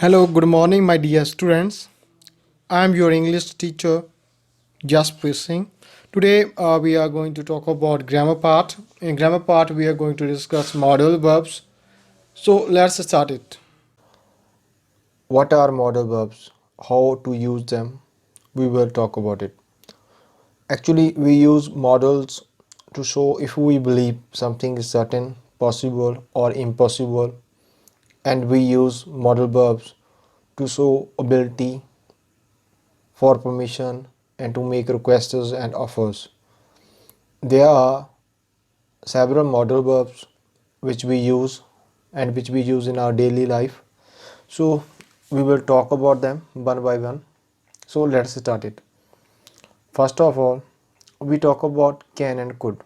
Hello, good morning, my dear students. I am your English teacher, Jaspreet Singh. Today, we are going to talk about grammar part. In grammar part, we are going to discuss modal verbs. So, let's start it. What are modal verbs? How to use them? We will talk about it. Actually, we use modals to show if we believe something is certain, possible, or impossible, and we use modal verbs to show ability, for permission, and to make requests and offers. There are several modal verbs which we use and which we use in our daily life. So we will talk about them one by one. So let's start it. First of all, we talk about can and could.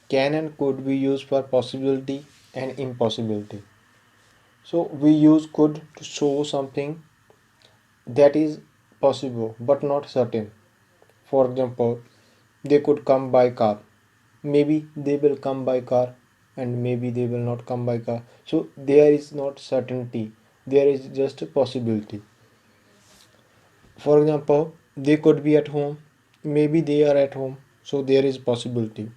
Can and could we use for possibility and impossibility. So we use could to show something that is possible but not certain. For example, they could come by car. Maybe they will come by car and maybe they will not come by car. So there is not certainty. There is just a possibility. For example, they could be at home. Maybe they are at home. So there is possibility.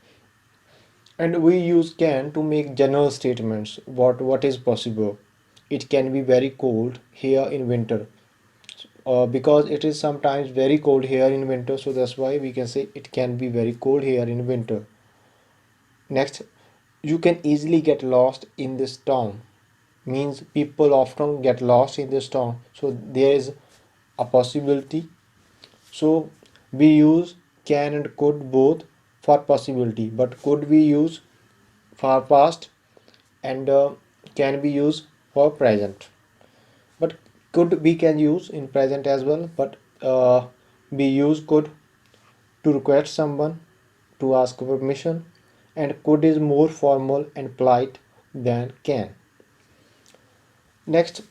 And we use can to make general statements. What is possible? It can be very cold here in winter. Because it is sometimes very cold here in winter, so that's why we can say it can be very cold here in winter. Next, you can easily get lost in this town. Means people often get lost in this town. So there is a possibility. So we use can and could both for possibility, but could we use for past and can be used for present. But could we can use in present as well. But we use could to request someone, to ask permission, and could is more formal and polite than can. Next,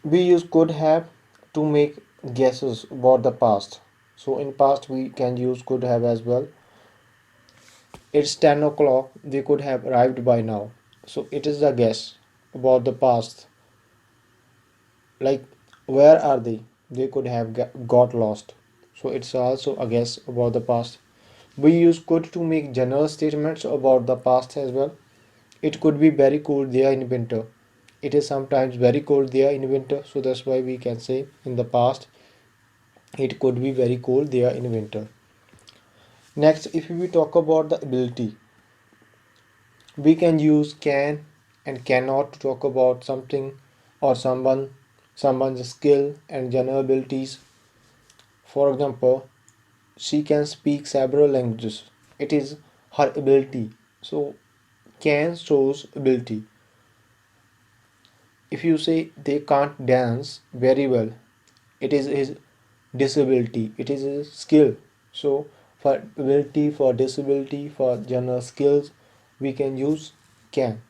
we use could have to make guesses about the past. So in past we can use could have as well. It's 10 o'clock, they could have arrived by now. So it is a guess about the past. Like, where are they? They could have got lost. So it's also a guess about the past. We use could to make general statements about the past as well. It could be very cold there in winter. It is sometimes very cold there in winter, so that's why we can say in the past it could be very cold there in winter. Next, if we talk about the ability, we can use can and cannot to talk about something or someone's skill and general abilities. For example, she can speak several languages. It is her ability. So can shows ability. If you say they can't dance very well, it is his disability, it is his skill. So for ability, for disability, for general skills, we can use can.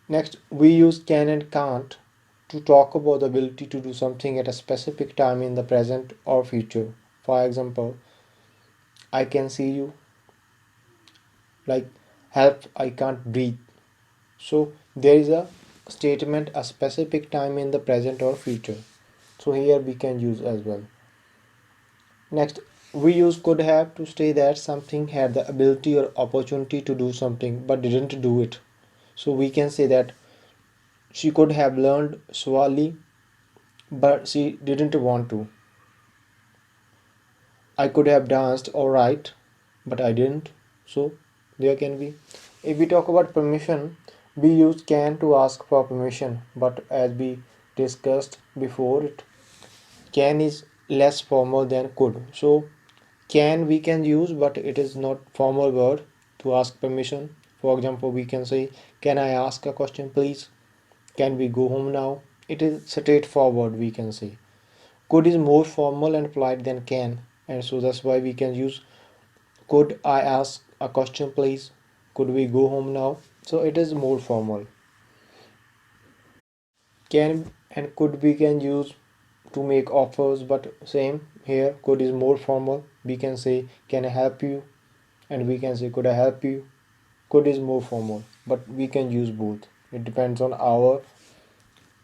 Next, we use can and can't to talk about the ability to do something at a specific time in the present or future. For example, I can see you, like help, I can't breathe. So there is a statement a specific time in the present or future. So here we can use as well. Next, we use could have to say that something had the ability or opportunity to do something but didn't do it. So we can say that she could have learned Swahili but she didn't want to. I could have danced alright but I didn't. So there can be. If we talk about permission, we use can to ask for permission, but as we discussed before, it can is less formal than could. So can we can use, but it is not formal word to ask permission. For example, we can say, can I ask a question please? Can we go home now? It is straightforward, we can say. Could is more formal and polite than can, and so that's why we can use could I ask a question please? Could we go home now? So it is more formal. Can and could we can use to make offers, but same here, could is more formal. We can say can I help you, and we can say could I help you. Could is more formal, but we can use both. It depends on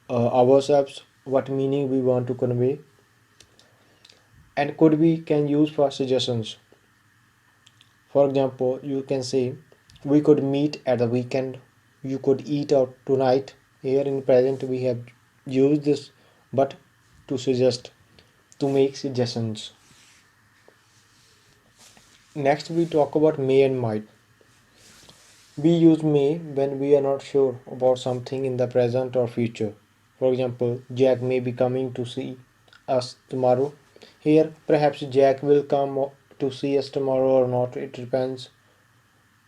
ourselves what meaning we want to convey. And could we can use for suggestions. For example, you can say we could meet at the weekend. You could eat out tonight. Here in present we have used this but to suggest, to make suggestions. Next we talk about may and might. We use may when we are not sure about something in the present or future. For example, Jack may be coming to see us tomorrow. Here, perhaps Jack will come to see us tomorrow or not. It depends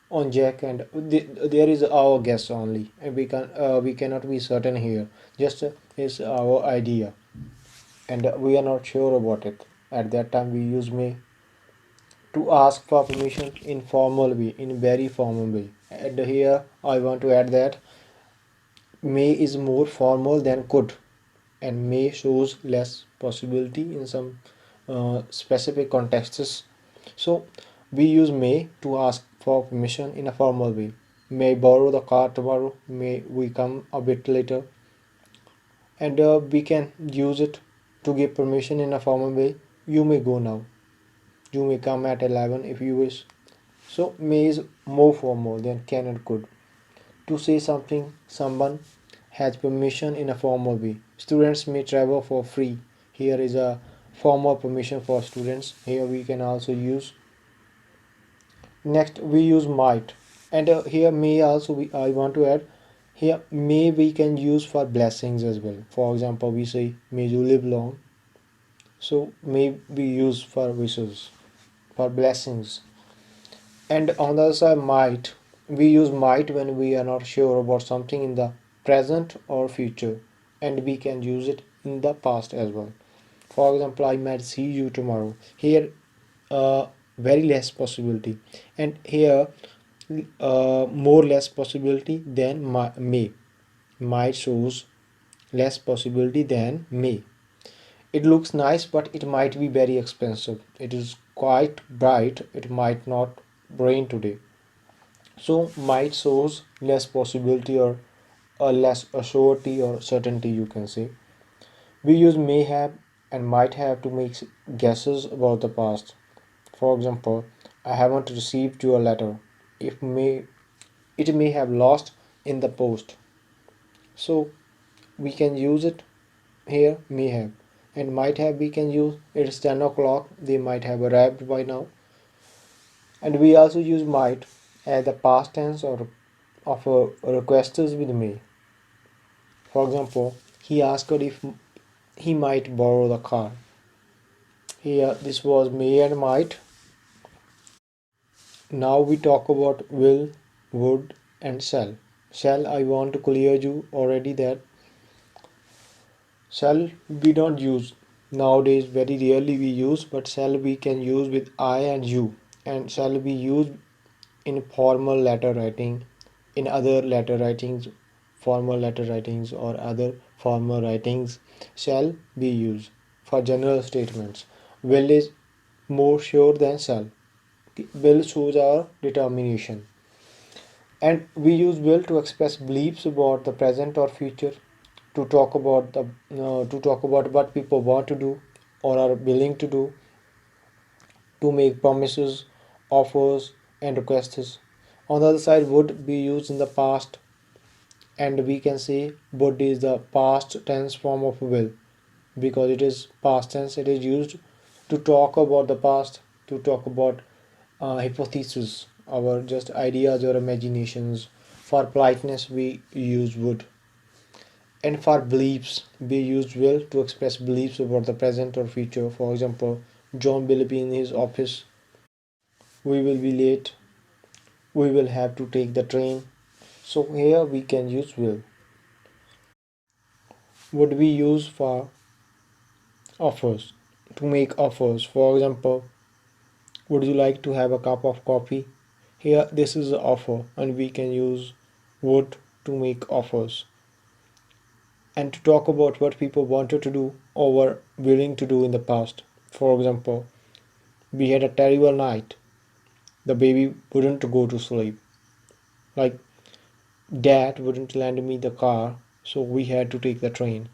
on Jack, and there is our guess only. And we cannot be certain here. Just is our idea, and we are not sure about it. At that time, we use may to ask for permission in formal way, in very formal way. And here I want to add that may is more formal than could, and may shows less possibility in some specific contexts. So we use may to ask for permission in a formal way. May I borrow the car tomorrow? May we come a bit later? And we can use it to give permission in a formal way. You may go now. You may come at 11 if you wish. So may is more formal than can and could. To say something, someone has permission in a formal way. Students may travel for free. Here is a formal permission for students. Here we can also use. Next we use might, and here may also I want to add. Here may we can use for blessings as well. For example, we say may you live long. So may we use for wishes, for blessings. And on the other side, might. We use might when we are not sure about something in the present or future, and we can use it in the past as well. For example, I might see you tomorrow. Here, very less possibility, and here, more less possibility than may. Might shows less possibility than may. It looks nice, but it might be very expensive. It is quite bright. It might not rain today. So might shows less possibility or a less a surety or certainty, you can say. We use may have and might have to make guesses about the past. For example, I haven't received your letter. It may have lost in the post. So we can use it here may have, and might have we can use it's 10 o'clock, they might have arrived by now. And we also use might as the past tense or of a requesters with may. For example, he asked if he might borrow the car. Here this was may and might. Now we talk about will, would, and shall. Shall, I want to clear you already that shall we don't use nowadays, very rarely we use, but shall we can use with I and you, and shall be used in formal letter writing, in other letter writings, formal letter writings or other formal writings. Shall be used for general statements. Will is more sure than shall. Will shows our determination. And we use will to express beliefs about the present or future, to talk about what people want to do or are willing to do, to make promises, offers, and requests. On the other side, would be used in the past, and we can say would is the past tense form of will because it is past tense. It is used to talk about the past, to talk about hypotheses, our just ideas or imaginations. For politeness, we use would. And for beliefs, we use will to express beliefs about the present or future. For example, John will be in his office. We will be late. We will have to take the train. So here we can use will. Would we use for offers, to make offers. For example, would you like to have a cup of coffee? Here this is the offer, and we can use would to make offers. And to talk about what people wanted to do or were willing to do in the past. For example, we had a terrible night. The baby wouldn't go to sleep. Like Dad wouldn't lend me the car, so we had to take the train.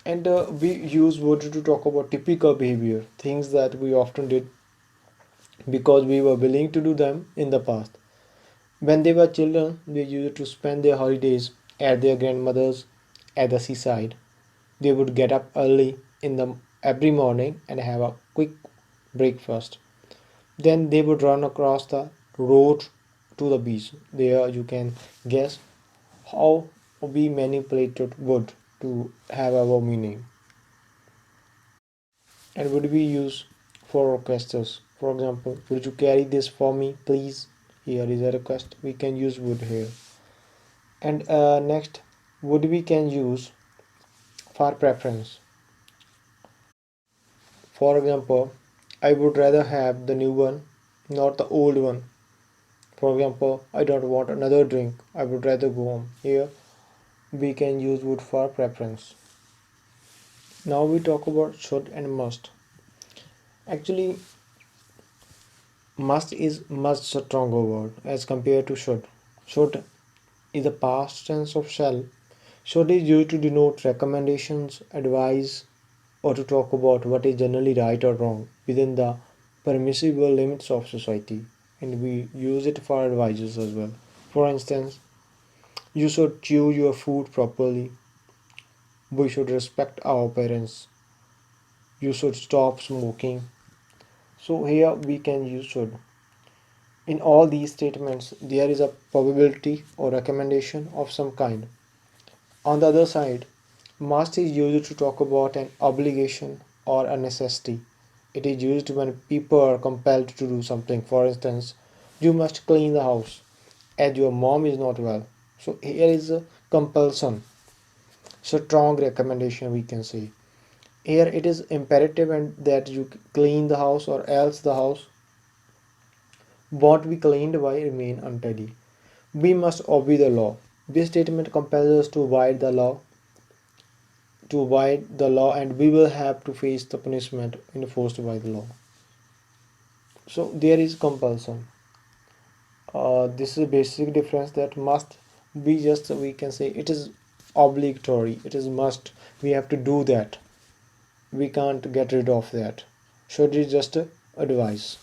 And we use would to talk about typical behavior, things that we often did because we were willing to do them in the past. When they were children, they used to spend their holidays at their grandmother's at the seaside. They would get up early in the every morning and have a quick breakfast. Then they would run across the road to the beach. There you can guess how we manipulated would to have our meaning. And would we use for requests? For example, would you carry this for me, please? Here is a request. We can use would here. And next, would we can use for preference. For example, I would rather have the new one, not the old one. For example, I don't want another drink. I would rather go home. Here, we can use would for preference. Now we talk about should and must. Actually, must is much stronger word as compared to should. Should is the past tense of shall. Should is used to denote recommendations, advice, or to talk about what is generally right or wrong within the permissible limits of society. And we use it for advices as well. For instance, you should chew your food properly. We should respect our parents. You should stop smoking. So here we can use should. In all these statements, there is a probability or recommendation of some kind. On the other side, must is used to talk about an obligation or a necessity. It is used when people are compelled to do something. For instance, you must clean the house as your mom is not well. So here is a compulsion, strong recommendation we can say. Here it is imperative and that you clean the house or else the house won't be cleaned while remain untidy. We must obey the law. This statement compels us to avoid the law and we will have to face the punishment enforced by the law. So there is compulsion. This is a basic difference that must be just we can say it is obligatory. It is must. We have to do that. We can't get rid of that. Should is just advice.